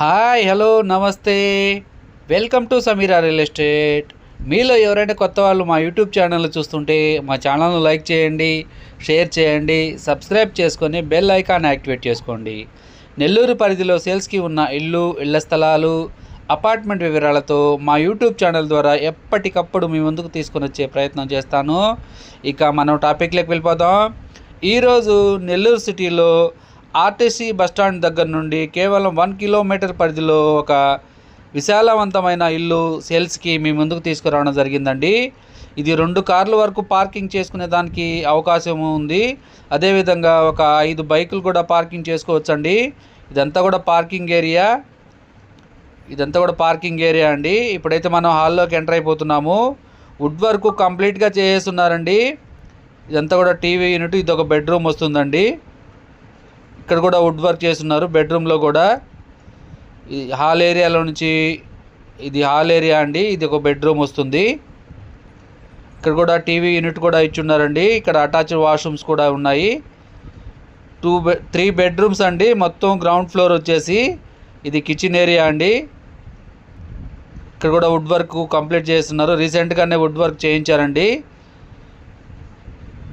Hi hello నమస్తే welcome to Sameera real estate. మీలో ఎవరైనా కొత్త వాళ్ళు మా యూట్యూబ్ ఛానల్ చూస్తుంటే మా ఛానల్ను లైక్ చేయండి, షేర్ చేయండి, సబ్స్క్రైబ్ చేసుకొని బెల్ ఐకాన్ యాక్టివేట్ చేసుకోండి. నెల్లూరు పరిధిలో సేల్స్కి ఉన్న ఇళ్ల స్థలాలు, అపార్ట్మెంట్ వివరాలతో మా యూట్యూబ్ ఛానల్ ద్వారా ఎప్పటికప్పుడు మీ ముందుకు తీసుకొని వచ్చే ప్రయత్నం చేస్తాను. ఇక మనం టాపిక్లోకి వెళ్ళిపోదాం. ఈరోజు నెల్లూరు సిటీలో ఆర్టీసీ బస్టాండ్ దగ్గర నుండి కేవలం 1 కిలోమీటర్ పరిధిలో ఒక విశాలవంతమైన ఇల్లు సేల్స్కి మీ ముందుకు తీసుకురావడం జరిగిందండి. ఇది 2 కార్ల వరకు పార్కింగ్ చేసుకునే దానికి అవకాశం ఉంది. అదేవిధంగా ఒక 5 బైకులు కూడా పార్కింగ్ చేసుకోవచ్చండి. ఇదంతా కూడా పార్కింగ్ ఏరియా అండి. ఇప్పుడైతే మనం హాల్లోకి ఎంటర్ అయిపోతున్నాము. వుడ్ వర్క్ కంప్లీట్గా చేసేస్తున్నారండి. ఇదంతా కూడా టీవీ యూనిట్, ఇది ఒక బెడ్రూమ్ వస్తుందండి. ఇక్కడ కూడా వుడ్ వర్క్ చేస్తున్నారు. బెడ్రూమ్లో కూడా ఈ హాల్ ఏరియాలో నుంచి ఇది హాల్ ఏరియా అండి. ఇది ఒక బెడ్రూమ్ వస్తుంది. ఇక్కడ కూడా టీవీ యూనిట్ కూడా ఇచ్చున్నారండి. ఇక్కడ అటాచ్డ్ వాష్రూమ్స్ కూడా ఉన్నాయి. 3 బెడ్రూమ్స్ అండి. మొత్తం గ్రౌండ్ ఫ్లోర్ వచ్చేసి ఇది కిచెన్ ఏరియా అండి. ఇక్కడ కూడా వుడ్ వర్క్ కంప్లీట్ చేస్తున్నారు. రీసెంట్గానే వుడ్ వర్క్ చేయించారండి.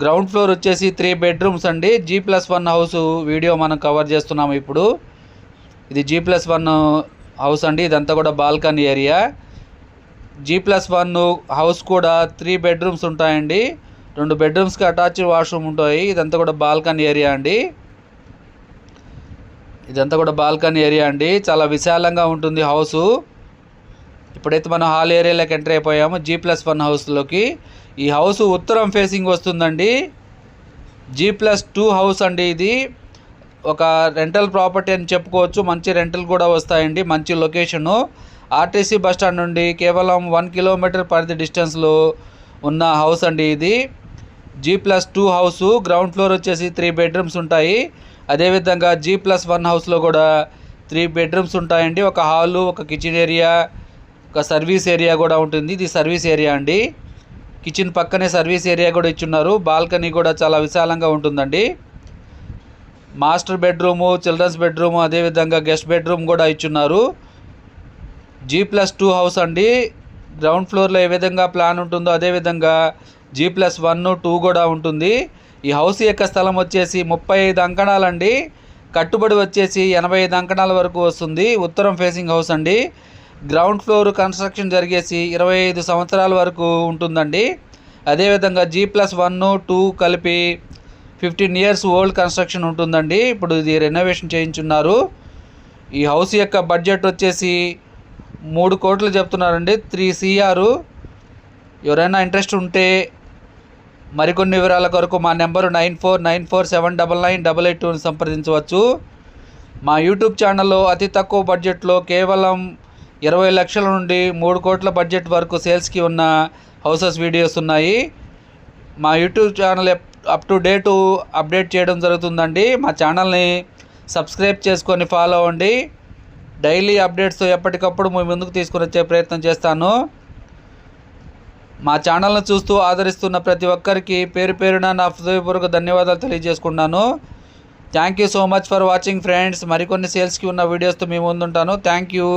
గ్రౌండ్ ఫ్లోర్ వచ్చేసి 3 బెడ్రూమ్స్ అండి. G+1 హౌస్ వీడియో మనం కవర్ చేస్తున్నాము ఇప్పుడు. ఇది G+1 హౌస్ అండి. ఇదంతా కూడా బాల్కనీ ఏరియా. G+1 హౌస్ కూడా 3 బెడ్రూమ్స్ ఉంటాయండి. 2 బెడ్రూమ్స్కి అటాచ్డ్ వాష్రూమ్ ఉంటాయి. ఇదంతా కూడా బాల్కనీ ఏరియా అండి. చాలా విశాలంగా ఉంటుంది హౌసు. ఇప్పుడైతే మనం హాల్ ఏరియాలోకి ఎంటర్ అయిపోయాము. G+1 హౌస్లోకి. ఈ హౌస్ ఉత్తరం ఫేసింగ్ వస్తుందండి. G+2 హౌస్ అండి. ఇది ఒక రెంటల్ ప్రాపర్టీ అని చెప్పుకోవచ్చు. మంచి రెంటల్ కూడా వస్తాయండి. మంచి లొకేషను. ఆర్టీసీ బస్టాండ్ నుండి కేవలం 1 కిలోమీటర్ పరిధి డిస్టెన్స్లో ఉన్న హౌస్ అండి ఇది. G+2 house. గ్రౌండ్ ఫ్లోర్ వచ్చేసి 3 బెడ్రూమ్స్ ఉంటాయి. అదేవిధంగా G+1 హౌస్లో కూడా 3 బెడ్రూమ్స్ ఉంటాయండి. ఒక హాలు, ఒక కిచెన్ ఏరియా, ఒక సర్వీస్ ఏరియా కూడా ఉంటుంది. ఇది సర్వీస్ ఏరియా అండి. కిచెన్ పక్కనే సర్వీస్ ఏరియా కూడా ఇచ్చున్నారు. బాల్కనీ కూడా చాలా విశాలంగా ఉంటుందండి. మాస్టర్ బెడ్రూము, చిల్డ్రన్స్ బెడ్రూము, అదేవిధంగా గెస్ట్ బెడ్రూమ్ కూడా ఇచ్చున్నారు. G+2 హౌస్ అండి. గ్రౌండ్ ఫ్లోర్లో ఏ విధంగా ప్లాన్ ఉంటుందో అదేవిధంగా G+1, 2 కూడా ఉంటుంది. ఈ హౌస్ యొక్క స్థలం వచ్చేసి 35 అంకణాలండి. కట్టుబడి వచ్చేసి 85 అంకణాల వరకు వస్తుంది. ఉత్తరం ఫేసింగ్ హౌస్ అండి. గ్రౌండ్ ఫ్లోర్ కన్స్ట్రక్షన్ జరిగేసి 25 సంవత్సరాల వరకు ఉంటుందండి. అదేవిధంగా G+1, 2 కలిపి 15 ఇయర్స్ ఓల్డ్ కన్స్ట్రక్షన్ ఉంటుందండి. ఇప్పుడు ఇది రెనోవేషన్ చేయించున్నారు. ఈ హౌస్ యొక్క బడ్జెట్ వచ్చేసి 3 కోట్లు చెప్తున్నారండి. 3 CR. ఎవరైనా ఇంట్రెస్ట్ ఉంటే మరికొన్ని వివరాల కొరకు మా నెంబరు 9494799882 సంప్రదించవచ్చు. మా యూట్యూబ్ ఛానల్లో అతి తక్కువ బడ్జెట్లో కేవలం 20 లక్షల నుండి 3 కోట్ల బడ్జెట్ వరకు సేల్స్కి ఉన్న హౌసెస్ వీడియోస్ ఉన్నాయి. మా YouTube channel up to date update చేయడం జరుగుతుందండి. మా ఛానల్ని సబ్స్క్రైబ్ చేసుకొని ఫాలో అవ్వండి. డైలీ అప్డేట్స్తో ఎప్పటికప్పుడు మీ ముందుకు తీసుకుని వచ్చే ప్రయత్నం చేస్తాను. మా ఛానల్ని చూస్తూ ఆదరిస్తున్న ప్రతి ఒక్కరికి పేరు పేరున నా హృదయపూర్వక ధన్యవాదాలు తెలియజేసుకున్నాను. Thank you so much for watching friends. మరికొన్ని సేల్స్కి ఉన్న వీడియోస్తో మీ ముందుంటాను. Thank you.